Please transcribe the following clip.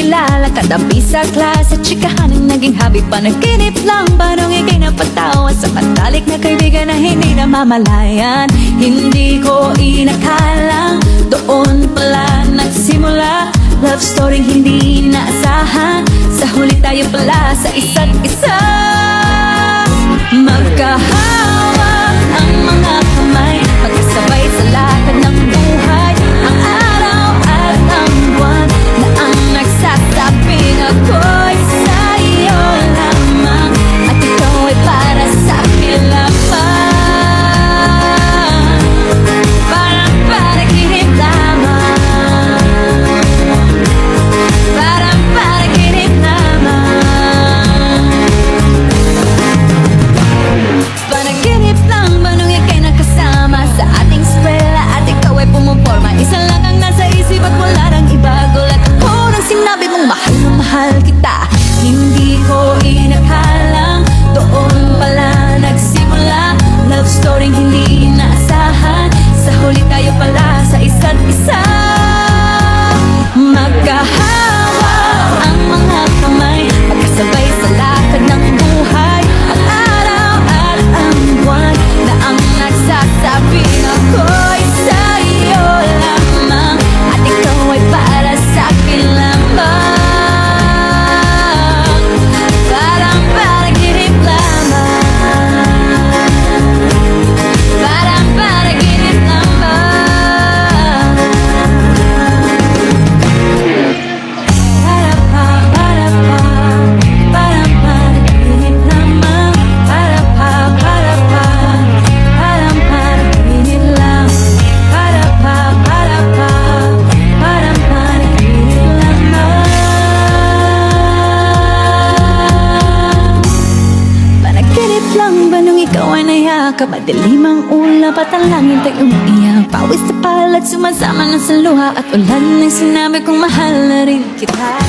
kilala, kadampi sa klase, chikahan ang naging hobby. Panaginip lang ba nung ika'y napatawa sa matalik na kaibigan na hindi namamalayan? Hindi ko inakalang doon pala nagsimula love story hindi naasahan. Sa huli tayo pala sa isa't isa. Magkahawak ang mga kamay, magkasabay sa lakad ng buhay. Ang araw at ang buwan na ang nagsasabing ako'y sa'yo lamang at ikaw ay para sa'kin lamang. Parang panaginip lamang, parang panaginip lamang. Panaginip lang ba nung ika'y nakasama sa ating eskwela at ikaw ay pumuporma? Isa lang ang nasa isip at wala nang iba. Gulat ako nang sinabi mong mahal na mahal kita. Hindi ko inakalang doon pala nagsimula love story hindi naasahan. Sa huli tayo pala sa isa't isa. Magkahawak ang mga kamay, magkasabay sa lakad ng buhay. Ang araw at ang buwan na ang nagsasabing ako'y sa'yo lamang at ikaw ay para sa'kin lamang. Parang panaginip lamang, parang panaginip lamang. Para-pa, para-pa, parang panaginip lamang. Para-pa, para-pa, parang panaginip lang. Para-pa, para-pa, parang panaginip lamang. Panaginip lang ba nung ikaw ay nayakap? Madilim ang ulap at ang langit ay umiiyak. Pawis sa palad, sumasama na sa luha at ulan ng sinabi kong mahal na rin kita.